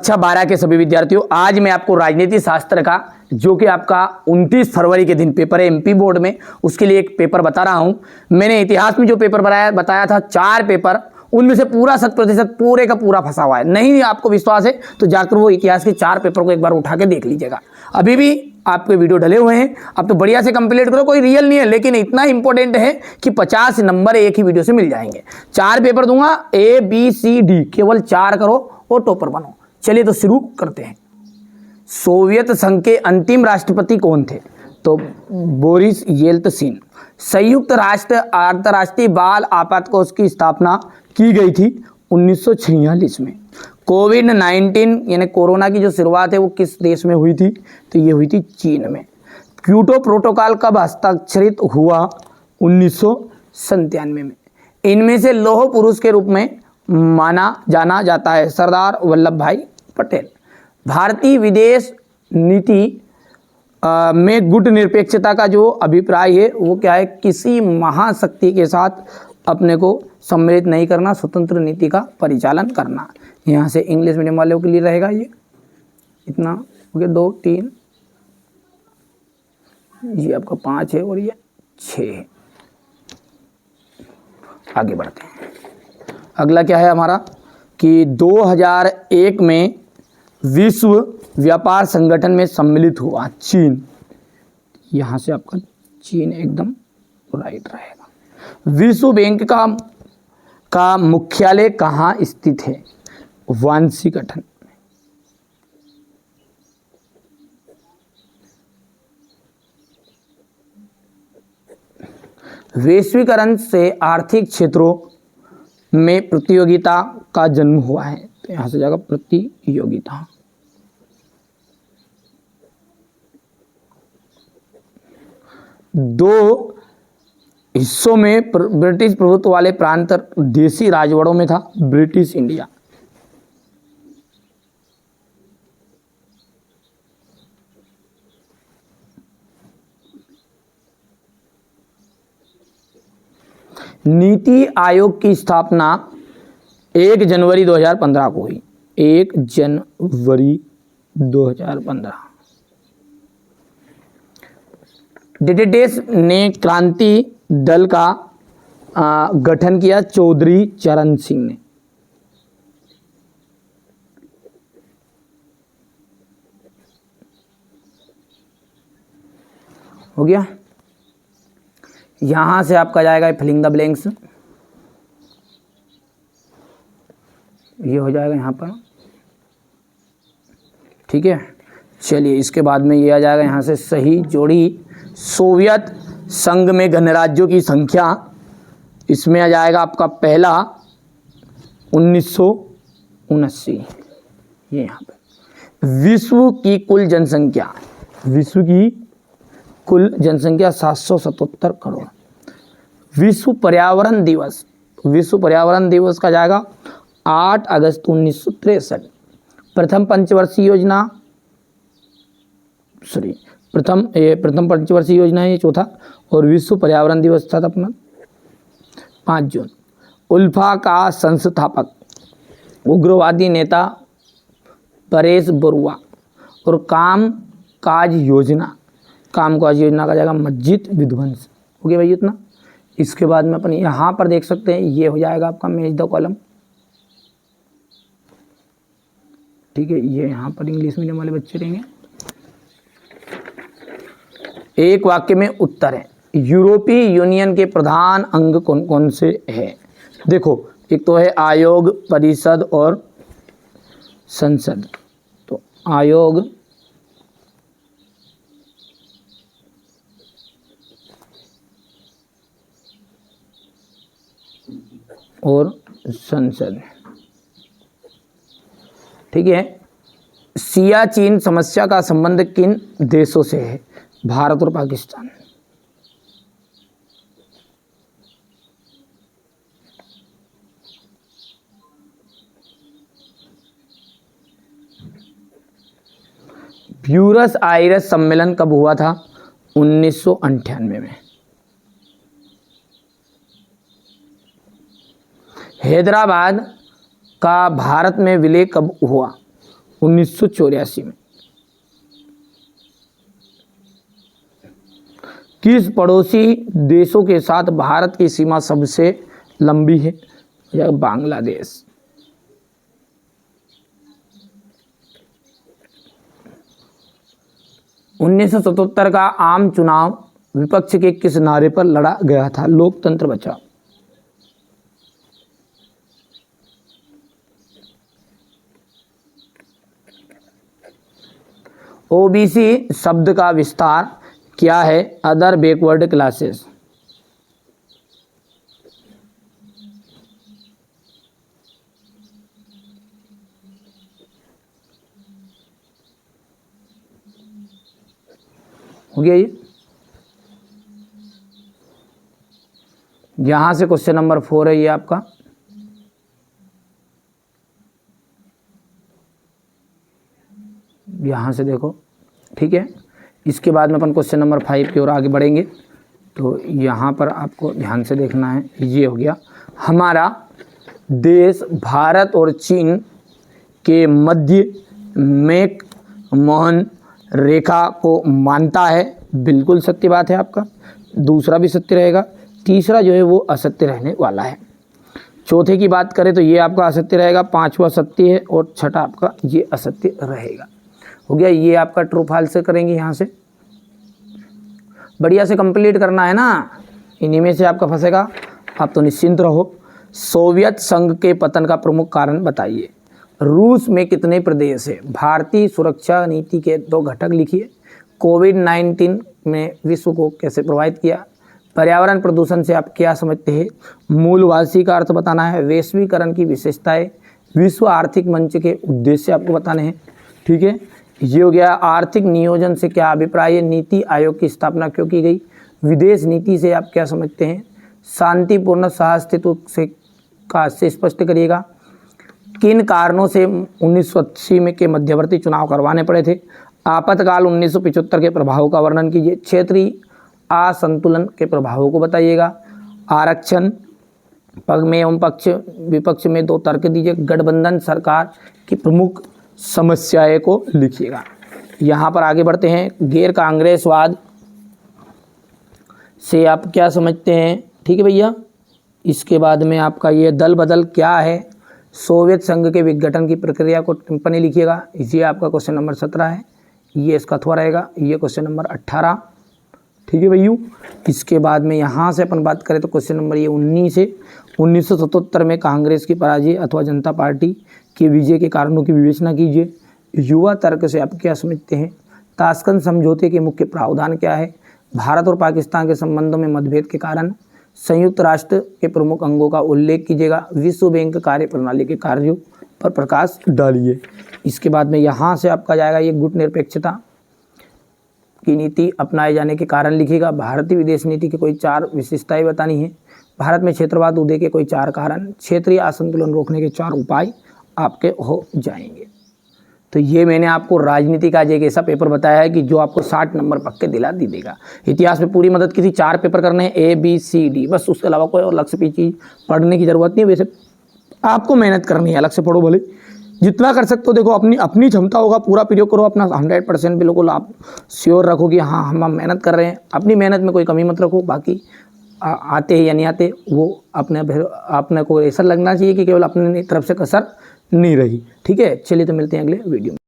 कक्षा 12 के सभी विद्यार्थियों, आज मैं आपको राजनीति शास्त्र का जो कि आपका 29 फरवरी के दिन पेपर है एमपी बोर्ड में, उसके लिए एक पेपर बता रहा हूं। मैंने इतिहास में जो पेपर बताया था 4 पेपर, उनमें से पूरा 100% पूरे का पूरा फंसा हुआ है। नहीं आपको विश्वास है तो जाकर वो इतिहास के 4 पेपर को एक बार उठा के देख लीजिएगा। अभी भी आपके वीडियो डले हुए हैं, अब तो बढ़िया से कंप्लीट करो। कोई रियल नहीं है, लेकिन इतना इंपॉर्टेंट है कि 50 नंबर एक ही वीडियो से मिल जाएंगे। 4 पेपर दूंगा, ABCD, केवल 4 करो और टॉपर बनो। चलिए तो शुरू करते हैं। सोवियत संघ के अंतिम राष्ट्रपति कौन थे? तो बोरिस येल्त्सिन। संयुक्त राष्ट्र अंतर्राष्ट्रीय बाल आपातकोष की स्थापना की गई थी 1946 में। कोविड-19 यानी कोरोना की जो शुरुआत है वो किस देश में हुई थी? तो ये हुई थी चीन में। क्योटो प्रोटोकॉल कब हस्ताक्षरित हुआ? 1997 में। इनमें से लौह पुरुष के रूप में माना जाना जाता है सरदार वल्लभ भाई पटेल। भारतीय विदेश नीति में गुट निरपेक्षता का जो अभिप्राय है वो क्या है? किसी महाशक्ति के साथ अपने को सम्मिलित नहीं करना, स्वतंत्र नीति का परिचालन करना। यहाँ से इंग्लिश मीडियम वालों के लिए रहेगा ये इतना हो गया, 2 3, ये आपका 5 है और ये 6 है। आगे बढ़ते हैं। अगला क्या है हमारा कि 2001 में विश्व व्यापार संगठन में सम्मिलित हुआ चीन। यहाँ से आपका चीन एकदम राइट रहेगा। विश्व बैंक का मुख्यालय कहाँ स्थित है? वाशिंगटन में। वैश्वीकरण से आर्थिक क्षेत्रों में प्रतियोगिता का जन्म हुआ है, तो यहां से जाएगा प्रतियोगिता। दो हिस्सों में ब्रिटिश प्रभुत्व वाले प्रांत देशी राजवड़ों में था ब्रिटिश इंडिया। नीति आयोग की स्थापना 1 जनवरी 2015 को हुई। 1 जनवरी 2015। डेडेस ने क्रांति दल का गठन किया चौधरी चरण सिंह ने। हो गया। यहां से आपका जाएगा फिलिंग द ब्लैंक्स, ये हो जाएगा यहाँ पर, ठीक है। चलिए इसके बाद में ये आ जाएगा यहाँ से सही जोड़ी। सोवियत संघ में गणराज्यों की संख्या, इसमें आ जाएगा आपका पहला 1979, ये यहाँ पे। विश्व की कुल जनसंख्या, विश्व की कुल जनसंख्या 777 करोड़। विश्व पर्यावरण दिवस, विश्व पर्यावरण दिवस का जाएगा 8 अगस्त 1963। प्रथम पंचवर्षीय योजना, प्रथम पंचवर्षीय योजना है ये, चौथा। और विश्व पर्यावरण दिवस था अपना 5 जून। उल्फा का संस्थापक उग्रवादी नेता परेश बरुआ। और कामकाज योजना का जाएगा मस्जिद विध्वंस। हो गया भाई इतना। इसके बाद में अपन यहाँ पर देख सकते हैं, ये हो जाएगा आपका मैच द कॉलम, ठीक है। ये यहाँ पर इंग्लिश मीडियम वाले बच्चे रहेंगे। एक वाक्य में उत्तर है। यूरोपीय यूनियन के प्रधान अंग कौन कौन से हैं? देखो, एक तो है आयोग, परिषद और संसद। तो आयोग, और संसद, ठीक है। सियाचिन समस्या का संबंध किन देशों से है? भारत और पाकिस्तान। ब्यूनस आयर्स सम्मेलन कब हुआ था? 1998 में। हैदराबाद का भारत में विलय कब हुआ? 1984 में। किस पड़ोसी देशों के साथ भारत की सीमा सबसे लंबी है? या बांग्लादेश। उन्नीस सौ 77 का आम चुनाव विपक्ष के किस नारे पर लड़ा गया था? लोकतंत्र बचाओ। ओबीसी शब्द का विस्तार क्या है? Other backward classes. हो गया ये। यहां से क्वेश्चन नंबर 4 है ये आपका। यहां से देखो, ठीक है। इसके बाद में अपन क्वेश्चन नंबर 5 की ओर आगे बढ़ेंगे। तो यहाँ पर आपको ध्यान से देखना है। ये हो गया हमारा देश भारत और चीन के मध्य मैक मोहन रेखा को मानता है। बिल्कुल सत्य बात है आपका। दूसरा भी सत्य रहेगा, तीसरा जो है वो असत्य रहने वाला है। चौथे की बात करें तो ये आपका असत्य रहेगा, पांचवा सत्य है और छठा आपका ये असत्य रहेगा। हो गया। ये आपका ट्रू फॉल्स से करेंगे। यहाँ से बढ़िया से कंप्लीट करना है ना, इन्हीं में से आपका फंसेगा। आप तो निश्चिंत रहो। सोवियत संघ के पतन का प्रमुख कारण बताइए। रूस में कितने प्रदेश है? भारतीय सुरक्षा नीति के 2 घटक लिखिए। कोविड-19 में विश्व को कैसे प्रभावित किया? पर्यावरण प्रदूषण से आप क्या समझते हैं? मूलवासी का अर्थ बताना है। वैश्वीकरण की विशेषताएं, विश्व आर्थिक मंच के उद्देश्य आपको बताने हैं। ठीक है, ये हो गया। आर्थिक नियोजन से क्या अभिप्राय है? नीति आयोग की स्थापना क्यों की गई? विदेश नीति से आप क्या समझते हैं? शांतिपूर्ण सहअस्तित्व से स्पष्ट करिएगा। किन कारणों से 1980 में के मध्यवर्ती चुनाव करवाने पड़े थे? आपातकाल 1975 के प्रभावों का वर्णन कीजिए। क्षेत्रीय असंतुलन के प्रभावों को बताइएगा। आरक्षण पक्ष में एवं पक्ष विपक्ष में 2 तर्क दीजिए। गठबंधन सरकार की प्रमुख समस्याएं को लिखिएगा। यहाँ पर आगे बढ़ते हैं। गैर कांग्रेसवाद से आप क्या समझते हैं? ठीक है भैया। इसके बाद में आपका ये दल बदल क्या है? सोवियत संघ के विघटन की प्रक्रिया को टिप्पणी लिखिएगा। ये आपका क्वेश्चन नंबर 17 है। ये इसका अथवा रहेगा। ये क्वेश्चन नंबर 18। ठीक है भैया। इसके बाद में यहाँ से अपन बात करें तो क्वेश्चन नंबर ये 19 है। 1977 में कांग्रेस की पराजय अथवा जनता पार्टी के विजय के कारणों की विवेचना कीजिए। युवा तर्क से आप क्या समझते हैं? ताशकंद समझौते के मुख्य प्रावधान क्या है? भारत और पाकिस्तान के संबंधों में मतभेद के कारण संयुक्त राष्ट्र के प्रमुख अंगों का उल्लेख कीजिएगा। विश्व बैंक कार्य प्रणाली के कार्यों पर प्रकाश डालिए। इसके बाद में यहाँ से आपका जाएगा ये गुट निरपेक्षता की नीति अपनाए जाने के कारण लिखिएगा। भारतीय विदेश नीति की कोई 4 विशेषताएं बतानी है। भारत में क्षेत्रवाद उदय के कोई 4 कारण, क्षेत्रीय असंतुलन रोकने के 4 उपाय आपके हो जाएंगे। तो ये मैंने आपको राजनीति का एक ऐसा पेपर बताया है कि जो आपको 60 नंबर पक्के दिला दी देगा। इतिहास में पूरी मदद की थी। 4 पेपर करने हैं, ABCD, बस उसके अलावा कोई और अलग से चीज़ पढ़ने की ज़रूरत नहीं है। वैसे आपको मेहनत करनी है, अलग से पढ़ो भले जितना कर सकते हो। देखो अपनी क्षमता होगा पूरा प्रयोग करो, अपना 100% बिल्कुल आप श्योर रखो कि हाँ हम मेहनत कर रहे हैं। अपनी मेहनत में कोई कमी मत रखो। बाकी आते हैं या नहीं आते वो अपने को ऐसा लगना चाहिए कि केवल अपने तरफ से कसर नहीं रही। ठीक है, चलिए तो मिलते हैं अगले वीडियो में।